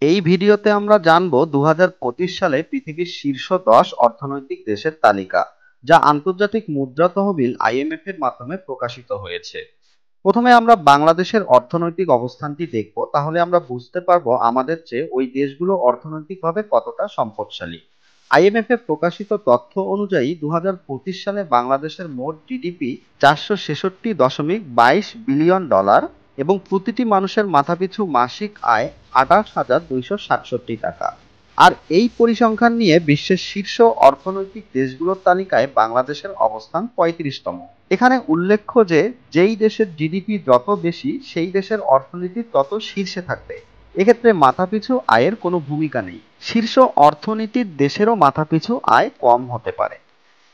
এই ভিডিওতে আমরা জানব 2025 সালে পৃথিবীর শীর্ষ 10 অর্থনৈতিক দেশের তালিকা, যা আন্তর্জাতিক মুদ্রা তহবিল আইএমএফ এর মাধ্যমে প্রকাশিত হয়েছে। প্রথমে আমরা বাংলাদেশের অর্থনৈতিক অবস্থানটি দেখব, তাহলে আমরা বুঝতে পারবো আমাদের চেয়ে ওই দেশগুলো অর্থনৈতিকভাবে কতটা সম্পদশালী। আইএমএফ এর প্রকাশিত তথ্য অনুযায়ী 2025 সালে বাংলাদেশের মোট জিডিপি 466.22 বিলিয়ন ডলার এবং প্রতিটি মানুষের মাথাপিছু মাসিক আয় 28,267 টাকা। আর এই পরিসংখ্যান নিয়ে বিশ্বের শীর্ষ অর্থনৈতিক দেশগুলোর তালিকায় বাংলাদেশের অবস্থান 35তম। এখানে উল্লেখ্য যে যেই দেশের জিডিপি যত বেশি সেই দেশের অর্থনীতি তত শীর্ষে থাকবে। এক্ষেত্রে মাথাপিছু আয়ের কোনো ভূমিকা নেই। শীর্ষ অর্থনীতির দেশেরও মাথাপিছু আয় কম হতে পারে।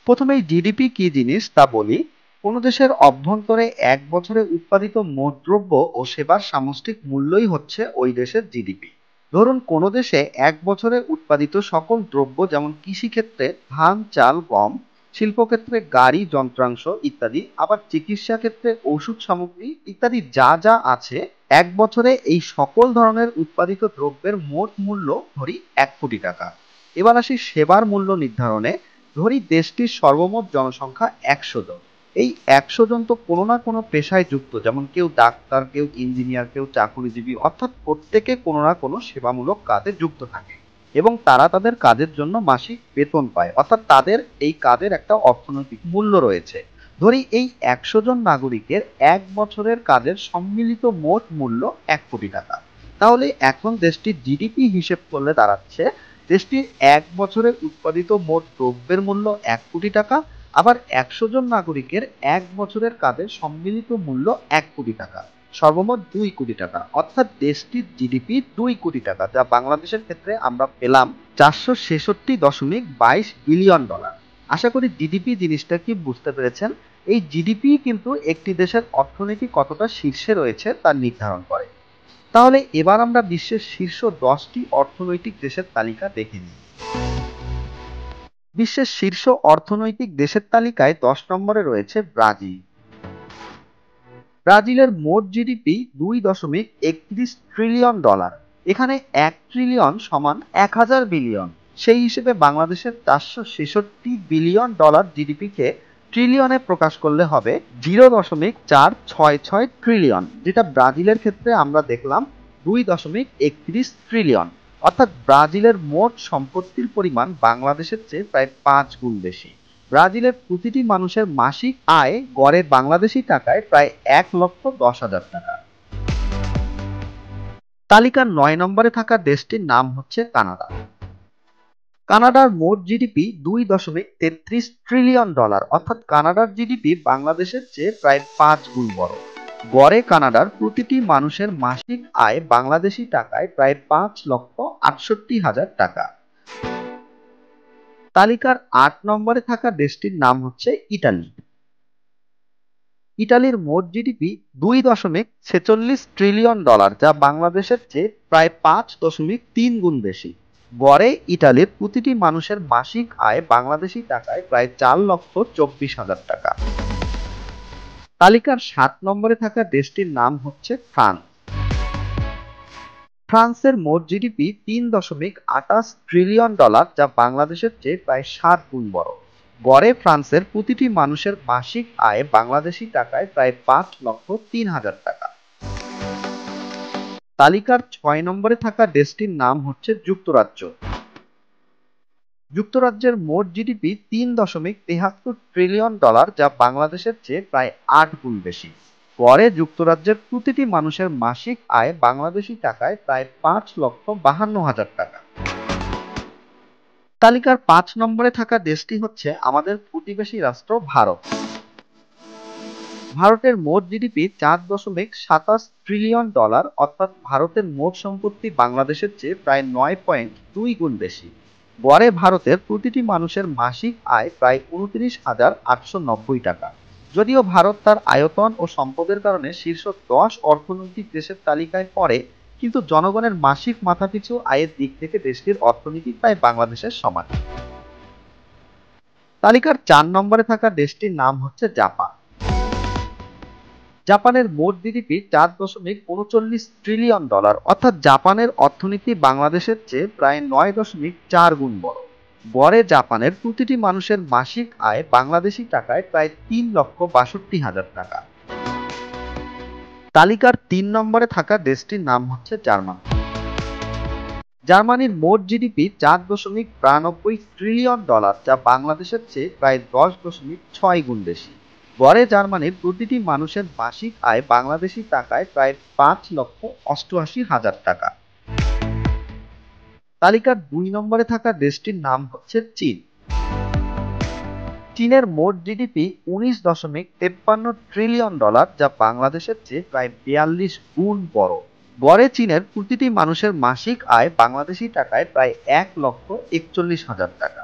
প্রথমেই জিডিপি কি জিনিস তা বলি। কোনো দেশের অভ্যন্তরে এক বছরে উৎপাদিত মোট দ্রব্য ও সেবার সামষ্টিক মূল্যই হচ্ছে ওই দেশের জিডিপি। ধরুন কোনো দেশে এক বছরে উৎপাদিত সকল দ্রব্য, যেমন কৃষিক্ষেত্রে ধান, চাল, গম, শিল্পক্ষেত্রে গাড়ি, যন্ত্রাংশ ইত্যাদি, আবার চিকিৎসা ক্ষেত্রে ওষুধ সামগ্রী ইত্যাদি যা যা আছে, এক বছরে এই সকল ধরনের উৎপাদিত দ্রব্যের মোট মূল্য ধরি 1 কোটি টাকা। এবার আসি সেবার মূল্য নির্ধারণে। ধরি দেশটির সর্বমোট জনসংখ্যা 100 জন। এই 100 জন তো কোনো না কোনো পেশায় যুক্ত, যেমন কেউ ডাক্তার, কেউ ইঞ্জিনিয়ার, কেউ চাকুরিজীবী, অর্থাৎ প্রত্যেকে কোনো না কোনো সেবামূলক কাজে যুক্ত থাকে এবং তারা তাদের কাজের জন্য মাসিক বেতন পায়, অর্থাৎ তাদের এই কাজের একটা অর্থনৈতিক মূল্য রয়েছে। ধরি এই 100 জন নাগরিকের এক বছরের কাজের সম্মিলিত মোট মূল্য 1 কোটি টাকা। তাহলে এখন দেশটির জিডিপি হিসেব করলে দাঁড়াচ্ছে দেশটির এক বছরে উৎপাদিত মোট দ্রব্যের মূল্য 1 কোটি টাকা, আবার 100 জন নাগরিকের এক বছরের কাজের সম্মিলিত মূল্য 1 কোটি টাকা, সর্বমোট 2 কোটি টাকা। অর্থাৎ দেশটির জিডিপি 2 কোটি টাকা, যা বাংলাদেশের ক্ষেত্রে আমরা পেলাম 466.22 বিলিয়ন ডলার। আশা করি জিডিপি জিনিসটা কি বুঝতে পেরেছেন। এই জিডিপি কিন্তু একটি দেশের অর্থনীতি কতটা শীর্ষে রয়েছে তা নির্ধারণ করে। তাহলে এবার আমরা বিশ্বের শীর্ষ 10টি অর্থনৈতিক দেশের তালিকা দেখে নিই। বিশ্বের শীর্ষ অর্থনৈতিক দেশের তালিকায় 10 নম্বরে রয়েছে ব্রাজিল। ব্রাজিলের মোট জিডিপি 2.31 ট্রিলিয়ন ডলার। এখানে 1 ট্রিলিয়ন সমান 1000 বিলিয়ন। সেই হিসেবে বাংলাদেশের 466 বিলিয়ন ডলার জিডিপিকে ট্রিলিয়নে প্রকাশ করলে হবে 0.466 ট্রিলিয়ন, যেটা ব্রাজিলের ক্ষেত্রে আমরা দেখলাম 2.31 ট্রিলিয়ন। অর্থাৎ ব্রাজিলের মোট সম্পত্তির পরিমাণ বাংলাদেশের চেয়ে প্রায় 5 গুণ বেশি। ব্রাজিলের প্রতিটি মানুষের মাসিক আয় গড়ে বাংলাদেশি টাকায় প্রায় 1,10,000 টাকা। তালিকার 9 নম্বরে থাকা দেশটির নাম হচ্ছে কানাডা। কানাডার মোট জিডিপি 2.33 ট্রিলিয়ন ডলার, অর্থাৎ কানাডার জিডিপি বাংলাদেশের চেয়ে প্রায় 5 গুণ বড়। গড়ে কানাডার প্রতিটি মানুষের মাসিক আয় বাংলাদেশি টাকায় প্রায় 5,68,000 টাকা। তালিকার 8 নম্বরে থাকা দেশটির নাম হচ্ছে ইটালি। ইটালির মোট জিডিপি 2.46 ট্রিলিয়ন ডলার, যা বাংলাদেশের চেয়ে প্রায় 5.3 গুণ বেশি। গড়ে ইটালির প্রতিটি মানুষের মাসিক আয় বাংলাদেশি টাকায় প্রায় 4,24,000 টাকা। তালিকার 7 নম্বরে থাকা দেশটির নাম হচ্ছে ফ্রান্স। ফ্রান্সের মোট জিডিপি 3.28 ট্রিলিয়ন ডলার, যা বাংলাদেশের চেয়ে প্রায় 7 গুণ বড়। গড়ে ফ্রান্সের প্রতিটি মানুষের মাসিক আয় বাংলাদেশি টাকায় প্রায় 5,03,000 টাকা। তালিকার 6 নম্বরে থাকা দেশটির নাম হচ্ছে যুক্তরাজ্য। যুক্তরাজ্যের মোট জিডিপি 3.73 ট্রিলিয়ন ডলার, যা বাংলাদেশের চেয়ে প্রায় 8 গুণ বেশি। গড়ে যুক্তরাজ্যের প্রতিটি মানুষের মাসিক আয় বাংলাদেশি টাকায় প্রায় 5,52,000 টাকা। তালিকার 5 নম্বরে থাকা দেশটি হচ্ছে আমাদের প্রতিবেশী রাষ্ট্র ভারত। ভারতের মোট জিডিপি 4.27 ট্রিলিয়ন ডলার, অর্থাৎ ভারতের মোট সম্পত্তি বাংলাদেশের চেয়ে প্রায় 9.2 গুণ বেশি। গড়ে ভারতের প্রতিটি মানুষের মাসিক আয় প্রায় 29,890 টাকা। যদিও ভারত তার আয়তন ও সম্পদের কারণে শীর্ষ 10 অর্থনৈতিক দেশের তালিকায় পড়ে, কিন্তু জনগণের মাসিক মাথাপিছু আয়ের দিক থেকে দেশটির অর্থনীতি প্রায় বাংলাদেশের সমান। তালিকার 4 নম্বরে থাকা দেশটির নাম হচ্ছে জাপান। জাপানের মোট জিডিপি 4.39 ট্রিলিয়ন ডলার, অর্থাৎ জাপানের অর্থনীতি বাংলাদেশের চেয়ে প্রায় 9.4 গুণ বড়। গড়ে জাপানের প্রতিটি মানুষের মাসিক আয় বাংলাদেশি টাকায় প্রায় 3,62,000 টাকা। তালিকার 3 নম্বরে থাকা দেশটির নাম হচ্ছে জার্মানি। জার্মানির মোট জিডিপি 4.92 ট্রিলিয়ন ডলার, যা বাংলাদেশের চেয়ে প্রায় 10.6 গুণ বেশি। গড়ে জার্মানির প্রতিটি মানুষের মাসিক আয় বাংলাদেশি টাকায় প্রায় 5,88,000 টাকা। তালিকার 2 নম্বরে থাকা দেশটির নাম হচ্ছে চীন। চীনের মোট জিডিপি 19.53 ট্রিলিয়ন ডলার, যা বাংলাদেশের চেয়ে প্রায় 42 গুণ বড়। গড়ে চীনের প্রতিটি মানুষের মাসিক আয় বাংলাদেশি টাকায় প্রায় 1,41,000 টাকা।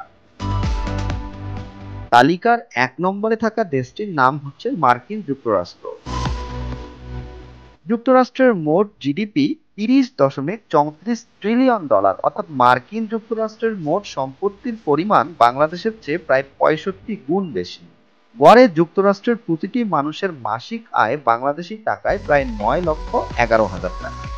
তালিকার 1 নম্বরে থাকা দেশটির নাম হচ্ছে মার্কিন যুক্তরাষ্ট্র। যুক্তরাষ্ট্রের মোট জিডিপি 30.34 ট্রিলিয়ন ডলার, অর্থাৎ মার্কিন যুক্তরাষ্ট্রের মোট সম্পত্তির পরিমাণ বাংলাদেশের চেয়ে প্রায় 65 গুণ বেশি। গড়ে যুক্তরাষ্ট্রের প্রতিটি মানুষের মাসিক আয় বাংলাদেশি টাকায় প্রায় 9,11,000 টাকা।